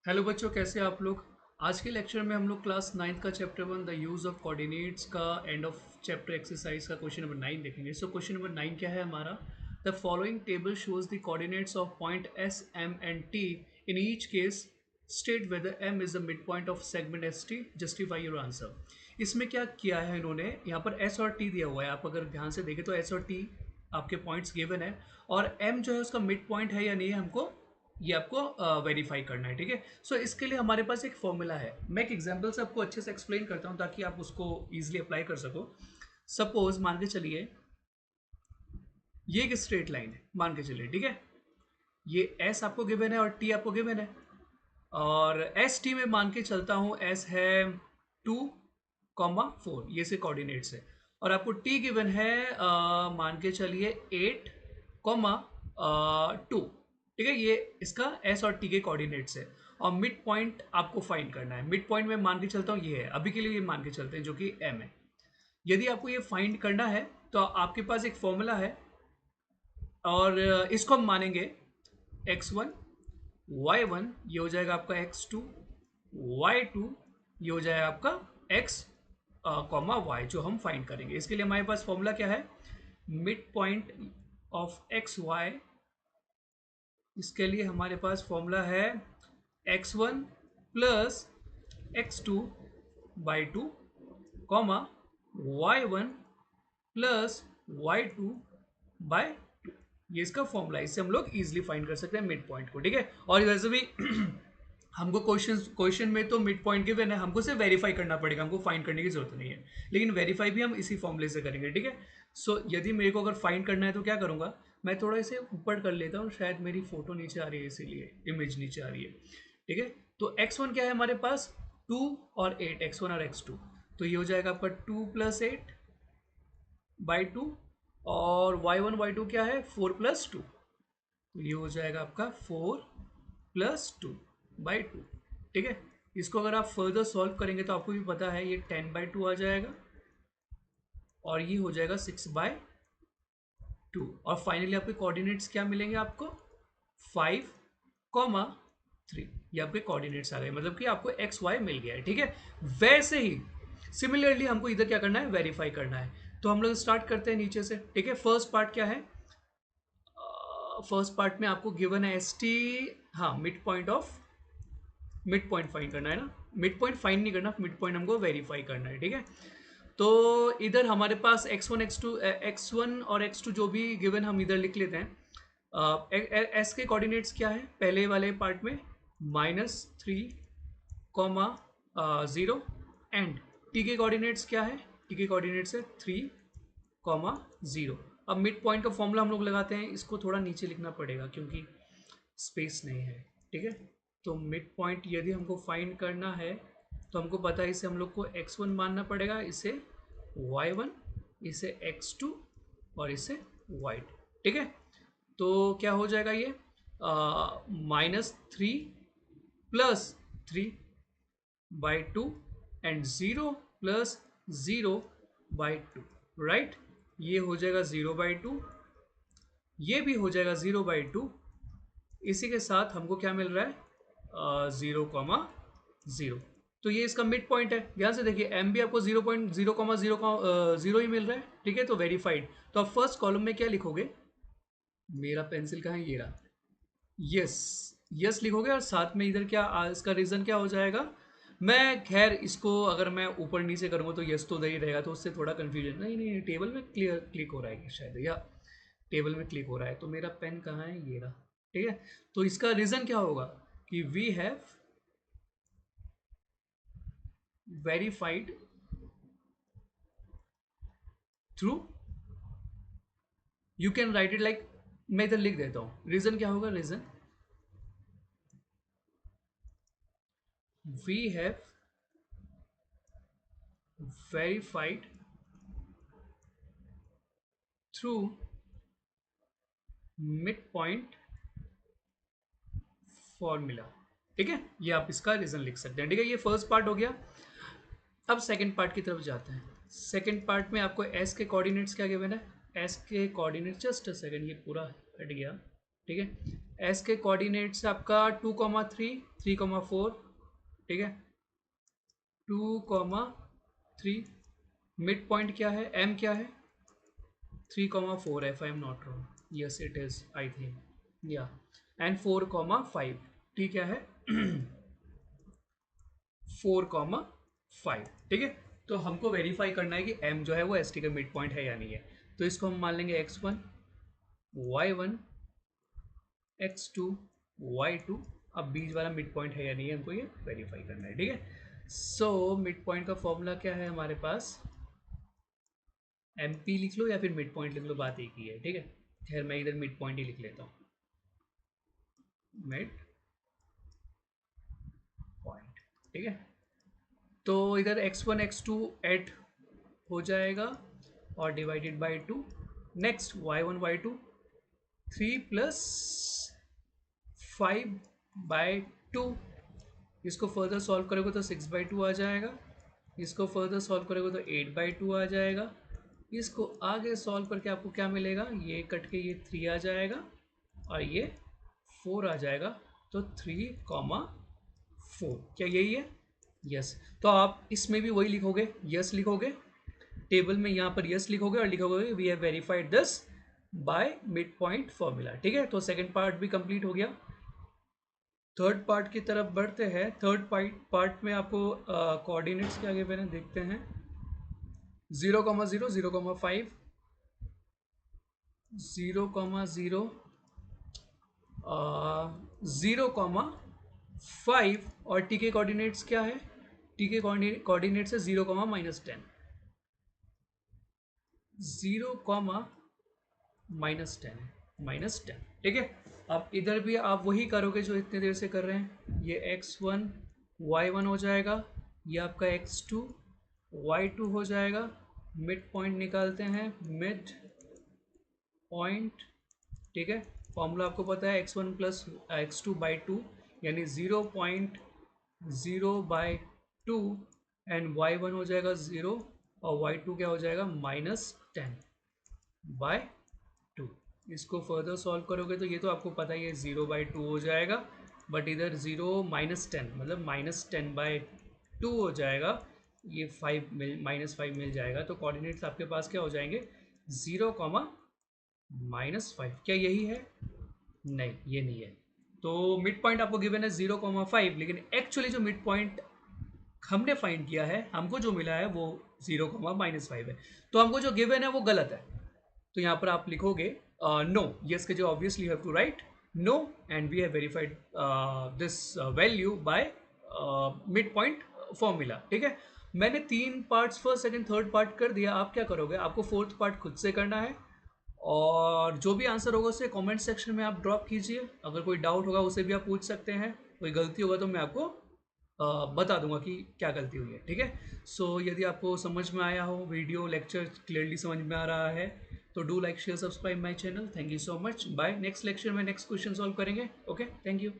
Hello बच्चों, कैसे हैं आप लोग। आज के लेक्चर में हम लोग क्लास 9th का chapter 1 the use of coordinates का एंड ऑफ चैप्टर एक्सरसाइज का क्वेश्चन नंबर 9 देखेंगे। सो क्वेश्चन नंबर 9 क्या है हमारा। The following table shows the coordinates of point S M and T. In each case state whether M is the mid point of segment S T. Justify your answer. इसमें क्या किया है इन्होंने, यहाँ पर एस और टी दिया हुआ है। आप अगर ध्यान से देखें तो एस और टी आपके पॉइंट्स गिवन है, और एम जो है उसका मिड पॉइंट है या नहीं है हमको ये आपको वेरीफाई करना है। ठीक है। सो इसके लिए हमारे पास एक फॉर्मूला है। मैं एक एग्जांपल से आपको अच्छे से एक्सप्लेन करता हूँ ताकि आप उसको इजीली अप्लाई कर सको। सपोज मान के चलिए ये एक स्ट्रेट लाइन है, मान के चलिए। ठीक है। ये एस आपको गिवन है और टी आपको गिवन है, और एस टी में मान के चलता हूँ एस है 2,4, ये से कोऑर्डिनेट्स है। और आपको टी गिवन है मान के चलिए 8,2। ठीक है। ये इसका एस और टी के कोऑर्डिनेट्स है, और मिड पॉइंट आपको फाइंड करना है। मिड पॉइंट में मान के चलता हूँ ये है, अभी के लिए ये मान के चलते हैं, जो कि एम है। यदि आपको ये फाइंड करना है तो आपके पास एक फॉर्मूला है, और इसको हम मानेंगे x1 y1, ये हो जाएगा आपका x2 y2, ये हो जाएगा आपका x कॉमा y, जो हम फाइंड करेंगे। इसके लिए हमारे पास फॉर्मूला क्या है, mid point of X Y. इसके लिए हमारे पास फॉर्मूला है x1 plus x2 by 2 comma y1 plus y2 by 2। ये इसका फॉर्मूला है, इससे हम लोग इजीली फाइंड कर सकते हैं मिड पॉइंट को। ठीक है। और वैसे भी हमको क्वेश्चन में तो मिड पॉइंट गिवन है, हमको सिर्फ वेरीफाई करना पड़ेगा, हमको फाइंड करने की जरूरत नहीं है। लेकिन वेरीफाई भी हम इसी फॉर्मूले से करेंगे। ठीक है। सो यदि मेरे को अगर फाइंड करना है तो क्या करूंगा, मैं थोड़ा इसे ऊपर कर लेता हूँ, शायद मेरी फोटो नीचे आ रही है इसीलिए इमेज नीचे आ रही है। ठीक है। तो x1 क्या है हमारे पास, 2 और 8, x1 और x2। तो ये हो जाएगा आपका 2 प्लस 8 बाई 2, और y1 y2 क्या है, 4 प्लस 2। तो ये हो जाएगा आपका 4 प्लस 2 बाई 2। ठीक है। इसको अगर आप फर्दर सॉल्व करेंगे तो आपको भी पता है ये 10/2 आ जाएगा, और ये हो जाएगा 6/2। और फाइनली आपके कोऑर्डिनेट्स क्या मिलेंगे आपको, 5,3। ये आपके कोऑर्डिनेट्स आ गए, मतलब कि आपको एक्स वाई मिल गया है। ठीक है। वैसे ही सिमिलरली हमको इधर क्या करना है, वेरीफाई करना है। तो हम लोग स्टार्ट करते हैं नीचे से। ठीक है। फर्स्ट पार्ट क्या है, फर्स्ट पार्ट में आपको गिवन है एस टी। हाँ, मिड पॉइंट फाइंड करना है ना। मिड पॉइंट फाइंड नहीं करना, मिड पॉइंट हमको वेरीफाई करना है। ठीक है। तो इधर हमारे पास एक्स वन और x2 जो भी गिवन हम इधर लिख लेते हैं। एस के कोऑर्डिनेट्स क्या है पहले वाले पार्ट में, -3 कॉमा 0। एंड टी के कोऑर्डिनेट्स क्या है, टी के कोऑर्डिनेट्स है 3,0। अब मिड पॉइंट का फॉर्मूला हम लोग लगाते हैं, इसको थोड़ा नीचे लिखना पड़ेगा क्योंकि स्पेस नहीं है। ठीक है। तो मिड पॉइंट यदि हमको फाइंड करना है तो हमको पता है इसे हम लोग को x1 मानना पड़ेगा, इसे y1, इसे x2, और इसे y2। ठीक है। तो क्या हो जाएगा ये, -3 प्लस 3/2 एंड 0 प्लस 0/2। राइट। ये हो जाएगा 0/2, ये भी हो जाएगा 0/2। इसी के साथ हमको क्या मिल रहा है, 0,0। तो ये इसका मिड पॉइंट है। ध्यान से देखिए, एम भी आपको 0.0,0 ही मिल रहा है। ठीक है। तो वेरीफाइड। तो आप फर्स्ट कॉलम में क्या लिखोगे, मेरा पेंसिल कहाँ है, ये रहा, यस, यस लिखोगे। और साथ में इधर क्या इसका रीजन क्या हो जाएगा। मैं खैर इसको अगर मैं ऊपर नीचे करूँगा तो यस तो उधर ही रहेगा, तो उससे थोड़ा कंफ्यूजन, नहीं नहीं टेबल में क्लियर क्लिक हो रहा है शायद, या टेबल में क्लिक हो रहा है। तो मेरा पेन कहाँ है, ये रहा। ठीक है। तो इसका रीजन क्या होगा कि we have verified through, you can write it like, मैं इधर लिख देता हूं रीजन क्या होगा। Reason, we have verified through mid point formula. ठीक है। ये आप इसका रीजन लिख सकते हैं। ठीक है। ये फर्स्ट पार्ट हो गया। अब सेकंड पार्ट की तरफ जाते हैं। सेकंड पार्ट में आपको एस के कोऑर्डिनेट्स क्या गिवन है, एस के कोऑर्डिनेट, जस्ट अ सेकंड, ये पूरा हट गया। ठीक है। एस के कोऑर्डिनेट्स आपका 2,3, 3,4, ठीक है, 2,3। मिड पॉइंट क्या है, एम क्या है, 3,4 if I am not wrong. Yes, it is, I think. Yeah. And 4,5. ठीक क्या है 4,5। ठीक है। तो हमको वेरीफाई करना है कि m जो है वो एस टी का मिड पॉइंट है या नहीं है। तो इसको हम मान लेंगे x1, y1, x2, y2। अब बीच वाला मिड पॉइंट है या नहीं है हमको ये वेरीफाई करना है। ठीक है। सो मिड पॉइंट का फॉर्मूला क्या है हमारे पास, एम पी लिख लो या फिर मिड पॉइंट लिख लो, बात एक ही है। ठीक है। खैर मैं इधर मिड पॉइंट ही लिख लेता हूँ, मिड पॉइंट। ठीक है। तो इधर x1 x2 ऐड हो जाएगा और divided by 2। Next y1 y2, 3 plus 5/2। इसको फर्दर सॉल्व करोगे तो 6/2 आ जाएगा। इसको फर्दर सॉल्व करोगे तो 8/2 आ जाएगा। इसको आगे सॉल्व करके आपको क्या मिलेगा, ये कट के ये 3 आ जाएगा और ये 4 आ जाएगा। तो 3,4, क्या यही है? यस। तो आप इसमें भी वही लिखोगे, यस लिखोगे टेबल में, यहाँ पर यस लिखोगे और लिखोगे we have verified this by mid point formula. ठीक है। तो सेकंड पार्ट भी कंप्लीट हो गया। थर्ड पार्ट की तरफ बढ़ते हैं। थर्ड पार्ट में आपको कोऑर्डिनेट्स क्या गिवन है देखते हैं। 0,0, 0,5, 0,0, 0,5 और टी के कोऑर्डिनेट्स क्या है, टी के कोऑर्डिनेट्स है 0,-10, 0,-10, -10। ठीक है। अब इधर भी आप वही करोगे जो इतने देर से कर रहे हैं। ये x1 y1 हो जाएगा, ये आपका x2 y2 हो जाएगा। मिड पॉइंट निकालते हैं, मिड पॉइंट। ठीक है। फॉर्मूला आपको पता है x1 प्लस x2/2 यानी 0.0/2 एंड y1 हो जाएगा 0 और y2 क्या हो जाएगा -10/2। इसको फर्दर सॉल्व करोगे तो ये तो आपको पता ही है 0/2 हो जाएगा, बट इधर 0 -10 मतलब -10/2 हो जाएगा। ये 5 -5 मिल जाएगा। तो कोऑर्डिनेट्स आपके पास क्या हो जाएंगे, 0,-5। क्या यही है? नहीं, ये नहीं है। तो मिड पॉइंट आपको गिवन है 0,5, लेकिन एक्चुअली जो मिड पॉइंट हमने फाइंड किया है, हमको जो मिला है वो 0,-5 है। तो हमको जो गिवन है वो गलत है। तो यहाँ पर आप लिखोगे नो, यस के जो obviously have to write no and we have verified this value by mid point formula. ठीक है। मैंने 3 parts first second third part कर दिया। आप क्या करोगे, आपको फोर्थ पार्ट खुद से करना है और जो भी आंसर होगा उसे कमेंट सेक्शन में आप ड्रॉप कीजिए। अगर कोई डाउट होगा उसे भी आप पूछ सकते हैं। कोई गलती होगा तो मैं आपको बता दूंगा कि क्या गलती हुई है। ठीक है। सो यदि आपको समझ में आया हो, वीडियो लेक्चर क्लियरली समझ में आ रहा है, तो do like share subscribe my channel. Thank you so much. Bye. Next lecture में नेक्स्ट क्वेश्चन सॉल्व करेंगे। Okay, thank you.